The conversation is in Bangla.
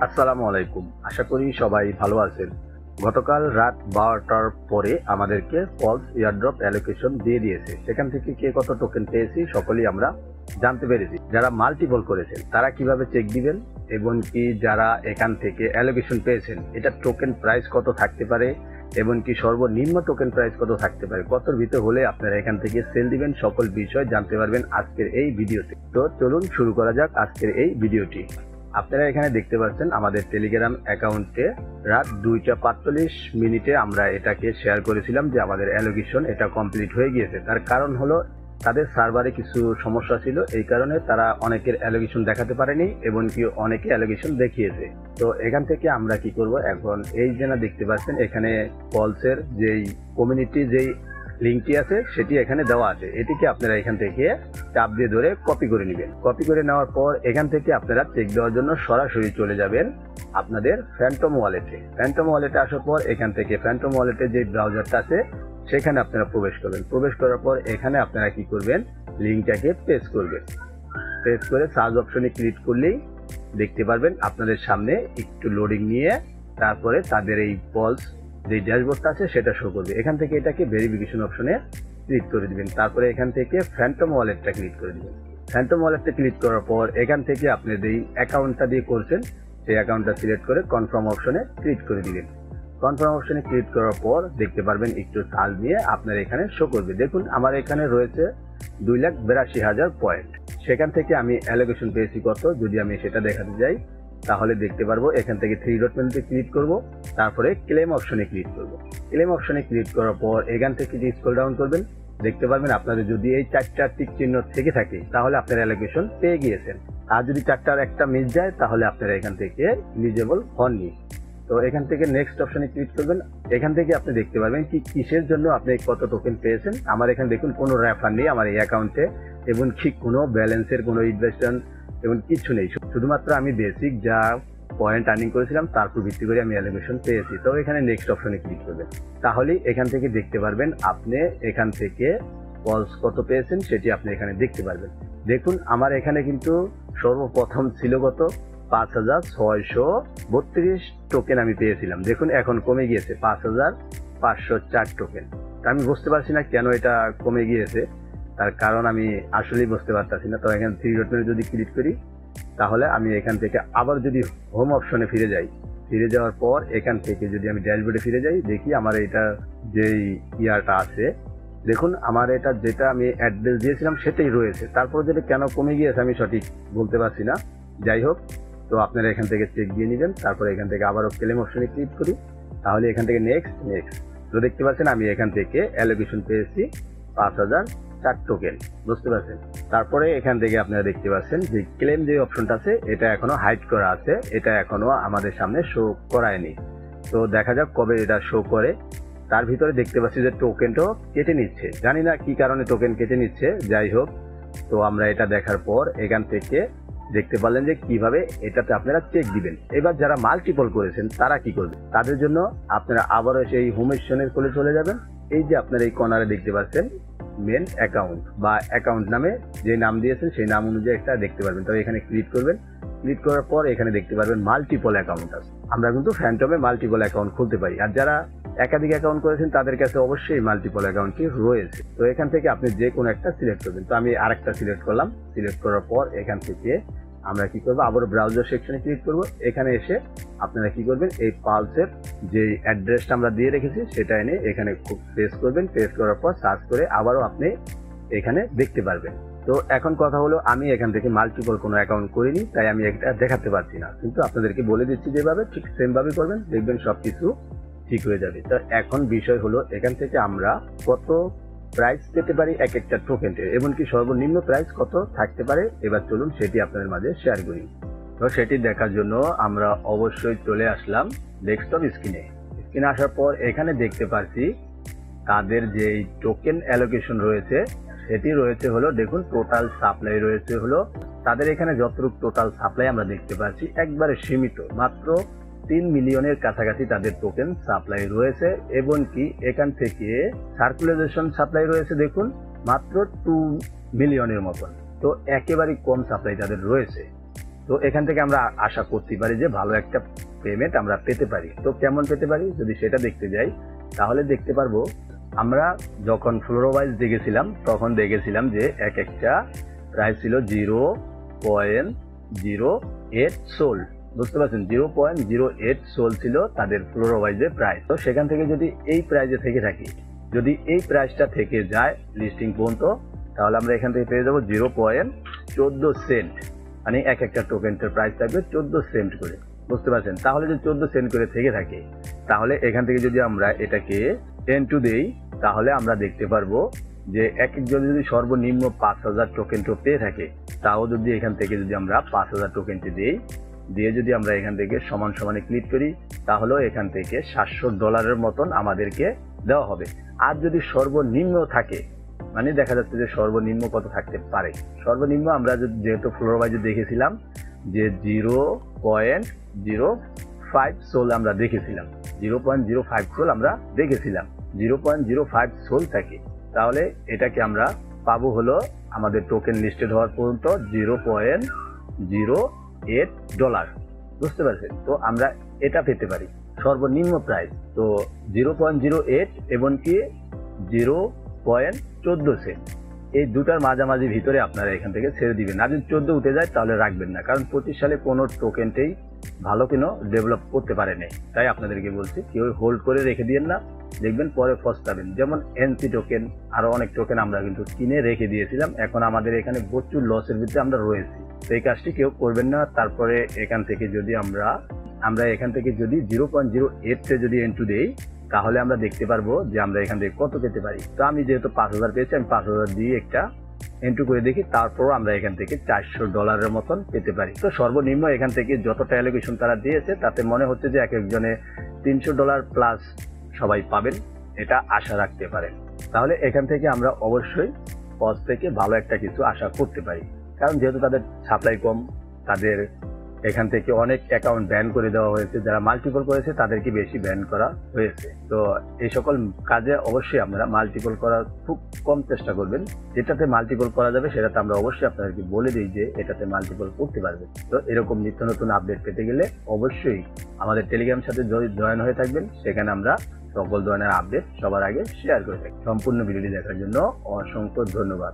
আসসালামু আলাইকুম। আশা করি সবাই ভালো আছেন। গতকাল রাত 12টার পরে আমাদেরকে ফলস এয়ারড্রপ অ্যালোকেশন দিয়ে দিয়েছে। সেখান থেকে কে কত টোকেন পেয়েছি সকলেই আমরা জানতে পেরেছি। যারা মাল্টিপল করেছেন তারা কিভাবে চেক দিবেন এবং কি যারা এখান থেকে অ্যালোকেশন পেয়েছেন এটা টোকেন প্রাইস কত থাকতে পারে এবং কি সর্বনিম্ন টোকেন প্রাইস কত থাকতে পারে, কতর ভিতর হলে আপনারা এখান থেকে সেল দিবেন, সকল বিষয় জানতে পারবেন আজকের এই ভিডিওতে। তো চলুন শুরু করা যাক আজকের এই ভিডিওটি। আপনারা এখানে দেখতে পাচ্ছেন আমাদের টেলিগ্রাম অ্যাকাউন্টে রাত 2:45 আমরা এটাকে শেয়ার করেছিলাম যে আমাদের অ্যালোকেশন এটা কমপ্লিট হয়ে গিয়েছে। তার কারণ হলো তাদের সার্ভারে কিছু সমস্যা ছিল, এই কারণে তারা অনেকের অ্যালোকেশন দেখাতে পারেনি এবং কি অনেকে অ্যালোকেশন দেখিয়েছে। তো এখান থেকে আমরা কি করব, এখন এই যে না দেখতে পাচ্ছেন এখানে পলসের যেই কমিউনিটি যেই লিঙ্কটি আছে সেটি এখানে দেওয়া আছে। এটিকে আপনারা এখান থেকে চাপ দিয়ে ধরে কপি করে নেবেন। কপি করে নেওয়ার পর এখান থেকে আপনারা চেক দেওয়ার জন্য সরাসরি চলে যাবেন আপনাদের ফ্যান্টম ওয়ালেটে। ফ্যান্টম ওয়ালেটে আসার পর এখান থেকে ফ্যান্টম ওয়ালেটে যে ব্রাউজারটা আছে সেখানে আপনারা প্রবেশ করবেন। প্রবেশ করার পর এখানে আপনারা কি করবেন, লিঙ্কটাকে পেস্ট করবেন। পেস্ট করে সার্চ অপশনে ক্লিক করলেই দেখতে পারবেন আপনাদের সামনে একটু লোডিং নিয়ে তারপরে তাদের এই পলস যে ড্যাশবোর্ডটা আছে সেটা শো করবে। এখান থেকে এটাকে ভেরিফিকেশন অপশনে ক্লিক করে দিবেন। তারপরে এখান থেকে ফ্যান্টম ওয়ালেটটা ক্লিক করে দিবেন। ফ্যান্টম ওয়ালেটটা ক্লিক করার পর এখান থেকে আপনি যেই অ্যাকাউন্টটা দিয়ে করছেন সেই অ্যাকাউন্টটা সিলেক্ট করে কনফার্ম অপশনে ক্লিক করে দিবেন। কনফার্ম অপশনে ক্লিক করার পর দেখতে পারবেন একটু সার্চ দিয়ে আপনার এখানে শো করবে। দেখুন আমার এখানে রয়েছে 2,82,000 পয়েন্ট। সেখান থেকে আমি অ্যালোকেশন পেয়েছি কত, যদি আমি সেটা দেখাতে যাই তাহলে দেখতে পারবো এখান থেকে 3 ডট মেনুতে ক্লিক করব, তারপরে ক্লেম অপশনে ক্লিক করব। ক্লেম অপশনে ক্লিক করার পর এখান থেকে যে স্ক্রল ডাউন করবেন দেখতে পারবেন আপনাদের যদি এই 4টা টিক চিহ্ন থেকে থাকে তাহলে আপনার অ্যালোকেশন পেয়ে গিয়েছেন। আর যদি 4টার একটা মিস যায় তাহলে আপনারা এখান থেকে এলিজিবল হননি। তো এখান থেকে নেক্সট অপশনে ক্লিক করবেন। এখান থেকে আপনি দেখতে পারবেন কি কিসের জন্য আপনি কত টোকেন পেয়েছেন। আমার এখানে দেখুন কোনো রেফার নেই আমার এই অ্যাকাউন্টে এবং ঠিক কোনো ব্যালেন্সের কোনো ইনভেস্টমেন্ট এবং কিছু নেই। শুধুমাত্র আমি বেসিক যা পয়েন্ট আর্নিং করেছিলাম তার উপর ভিত্তি করে আমি অ্যালোকেশন পেয়েছি। তো এখানে নেক্সট অপশনে ক্লিক করবেন, তাহলেই এখান থেকে দেখতে পারবেন আপনি এখান থেকে পলস কত পেয়েছেন সেটি আপনি এখানে দেখতে পারবেন। দেখুন আমার এখানে কিন্তু সর্বপ্রথম ছিল কত, 5,632 টোকেন আমি পেয়েছিলাম। দেখুন এখন কমে গিয়েছে 5,504 টোকেন। আমি বুঝতে পারছি না কেন এটা কমে গিয়েছে, তার কারণ আমি আসলেই বুঝতে পারতাছি না। তো এখানে 3 ডট মেনু যদি ক্লিক করি তাহলে আমি এখান থেকে আবার যদি হোম অপশনে ফিরে যাই, ফিরে যাওয়ার পর এখান থেকে যদি আমি ড্যাশবোর্ডে ফিরে যাই দেখি আমার এটা যেই ইয়ারটা আছে, দেখুন আমার এটা যেটা আমি অ্যাড্রেস দিয়েছিলাম সেটাই রয়েছে। তারপর যেটা কেন কমে গিয়েছে আমি সঠিক বলতে পারছি না। যাই হোক, তো আপনারা এখান থেকে চেক দিয়ে নেবেন। তারপরে এখান থেকে আবারও ক্লেম অপশনে ক্লিক করি, তাহলে এখান থেকে নেক্সট। তো দেখতে পাচ্ছেন আমি এখান থেকে অ্যালোকেশন পেয়েছি 5,004 টোকেন, বুঝতে পারছেন। তারপরে এখান থেকে আপনারা দেখতে পাচ্ছেন যে ক্লেম যে অপশনটা আছে এটা এখনো হাইড করা আছে, এটা এখনো আমাদের সামনে শো করায়নি। তো দেখা যাক কবে এটা শো করে। তার ভিতরে দেখতে পাচ্ছি যে টোকেনটাও কেটে নিচ্ছে, জানি না কি কারণে টোকেন কেটে নিচ্ছে। যাই হোক, তো আমরা এটা দেখার পর এখান থেকে দেখতে পারলেন যে কিভাবে এটাতে আপনারা চেক দিবেন। এবার যারা মাল্টিপল করেছেন তারা কি করবেন, তাদের জন্য আপনারা আবারও সেই হোম অপশনের কোলে চলে যাবেন। এই যে আপনারা এই কর্নারে দেখতে পাচ্ছেন মেন অ্যাকাউন্ট বা অ্যাকাউন্ট নামে যে নাম দিয়েছেন সেই নাম অনুযায়ী একটা দেখতে পারবেন। তবে এখানে ক্লিক করবেন, ক্লিক করার পর এখানে দেখতে পারবেন মাল্টিপল অ্যাকাউন্ট আছে। আমরা কিন্তু ফ্যান্টমে মাল্টিপল অ্যাকাউন্ট খুলতে পারি, আর যারা একাধিক অ্যাকাউন্ট করেছেন তাদের কাছে অবশ্যই মাল্টিপল অ্যাকাউন্টটি রয়েছে। তো এখান থেকে আপনি যে কোনো একটা সিলেক্ট করবেন। তো আমি আরেকটা সিলেক্ট করলাম। সিলেক্ট করার পর এখান থেকে আমরা কি করবো, আবার ব্রাউজার সেকশনে ক্লিক করব। এখানে এসে আপনারা কি করবেন, এই পালসের যে অ্যাড্রেসটা আমরা দিয়ে রেখেছি সেটা এনে এখানে পেস্ট করবেন। পেস্ট করার পর সার্চ করে আবারও আপনি এখানে দেখতে পারবেন। তো এখন কথা হলো আমি এখান থেকে মাল্টিপল কোনো অ্যাকাউন্ট করিনি, তাই আমি এটা দেখাতে পারছি না, কিন্তু আপনাদেরকে বলে দিচ্ছি যেভাবে ঠিক সেম ভাবে করবেন, দেখবেন সবকিছু ঠিক হয়ে যাবে। তো এখন বিষয় হলো এখান থেকে আমরা কত প্রাইস পেতে পারি এক একটা টোকেনের, এমনকি সর্বনিম্ন প্রাইস কত থাকতে পারে। এবার চলুন সেটি আপনাদের মাঝে শেয়ার করি। তো সেটি দেখার জন্য আমরা অবশ্যই চলে আসলাম ডেস্কটপ স্ক্রিনে। স্ক্রিনে আসার পর এখানে দেখতে পাচ্ছি তাদের যে টোকেন অ্যালোকেশন রয়েছে সেটি রয়েছে হলো, দেখুন টোটাল সাপ্লাই রয়েছে হলো তাদের এখানে যতটুকু টোটাল সাপ্লাই আমরা দেখতে পাচ্ছি একবারে সীমিত, মাত্র 3 মিলিয়নের কাছাকাছি তাদের টোকেন সাপ্লাই রয়েছে। এবং কি এখান থেকে সার্কুলেশন সাপ্লাই রয়েছে দেখুন মাত্র 2 মিলিয়নের মতন। তো একেবারেই কম সাপ্লাই তাদের রয়েছে। তো এখান থেকে আমরা আশা করতে পারি যে ভালো একটা পেমেন্ট আমরা পেতে পারি। তো কেমন পেতে পারি যদি সেটা দেখতে যাই, তাহলে দেখতে পারবো আমরা যখন ফ্লোর ওয়াইজ দেখেছিলাম তখন দেখেছিলাম যে এক একটা প্রাইস ছিল 0.08 সোল। বুঝতে পারছেন, 0.08 সোল ছিল তাদের ফ্লোর ওয়াইজের প্রাইস। তো সেখান থেকে যদি এই প্রাইসে থেকে থাকি, যদি এই প্রাইসটা থেকে যায় লিস্টিং পর্যন্ত, তাহলে আমরা এখান থেকে পেয়ে যাবো 0.14 সেন্ট। মানে এক একটা টোকেনটার প্রাইস থাকবে 14 সেন্ট করে। বুঝতে পারছেন, তাহলে যদি 14 সেন্ট করে থেকে থাকে, তাহলে এখান থেকে যদি আমরা এটাকে N2 দেই, তাহলে আমরা দেখতে পারবো যে এক একজন যদি সর্বনিম্ন 5000 টোকেনটা পেয়ে থাকে, তাও যদি এখান থেকে যদি আমরা 5000 টোকেনটি দিই, দিয়ে যদি আমরা এখান থেকে সমান সমানে ক্লিক করি, তাহলে এখান থেকে $700 মতন আমাদেরকে দেওয়া হবে। আর যদি সর্বনিম্ন থাকে, মানে দেখা যাচ্ছে যে সর্বনিম্ন কত থাকতে পারে, সর্বনিম্ন আমরা যেহেতু ফ্লোর ওয়াইজে দেখেছিলাম যে 0.05 সোল আমরা দেখেছিলাম, 0.05 সোল আমরা দেখেছিলাম, 0.05 সোল থাকে, তাহলে এটাকে আমরা পাবো হলো আমাদের টোকেন লিস্টেড হওয়ার পর্যন্ত $0.08। বুঝতে পারছেন, তো আমরা এটা পেতে পারি সর্বনিম্ন প্রাইস। তো 0.08 এবং কি 0.14 সেন্ট, এই দুটার মাঝামাঝি ভিতরে আপনারা এখান থেকে ছেড়ে দিবেন। আর যদি 14 উঠে যায় তাহলে রাখবেন না, কারণ 25 সালে কোনো টোকেনটাই ভালো কোনো ডেভেলপ করতে পারে নাই। তাই আপনাদেরকে বলছি কেউ হোল্ড করে রেখে দিয়েন না, দেখবেন পরে পস্তাবেন। যেমন এনসি টোকেন, আরো অনেক টোকেন আমরা কিন্তু কিনে রেখে দিয়েছিলাম, এখন আমাদের এখানে প্রচুর লসের ভিতরে আমরা রয়েছি। তো এই কাজটি কেউ করবেন না। তারপরে এখান থেকে যদি আমরা এখান থেকে যদি 0.08 যদি N2 দেই, তাহলে আমরা দেখতে পারবো যে আমরা এখান থেকে কত পেতে পারি। তো আমি যেহেতু 5000 পেয়েছি, আমি 5000 দিয়ে একটা N2 করে দেখি, তারপর আমরা এখান থেকে $400 মতন পেতে পারি। তো সর্বনিম্ন এখান থেকে যতটা অ্যালোকেশন তারা দিয়েছে, তাতে মনে হচ্ছে যে এক একজনে $300 প্লাস সবাই পাবেন, এটা আশা রাখতে পারেন। তাহলে এখান থেকে আমরা অবশ্যই পজ থেকে ভালো একটা কিছু আশা করতে পারি, কারণ যেহেতু তাদের সাপ্লাই কম, তাদের এখান থেকে অনেক অ্যাকাউন্ট ব্যান করে দেওয়া হয়েছে, যারা মাল্টিপল করেছে তাদেরকে বেশি ব্যান করা হয়েছে। তো এই সকল কাজে অবশ্যই আপনারা মাল্টিপল করার খুব কম চেষ্টা করবেন। যেটাতে মাল্টিপল করা যাবে সেটাতে আমরা অবশ্যই আপনাদেরকে বলে দিই যে এটাতে মাল্টিপল করতে পারবেন। তো এরকম নিত্য নতুন আপডেট পেতে গেলে অবশ্যই আমাদের টেলিগ্রাম সাথে জয়েন হয়ে থাকবেন, সেখানে আমরা সকল ধরনের আপডেট সবার আগে শেয়ার করে থাকি। সম্পূর্ণ ভিডিওটি দেখার জন্য অসংখ্য ধন্যবাদ।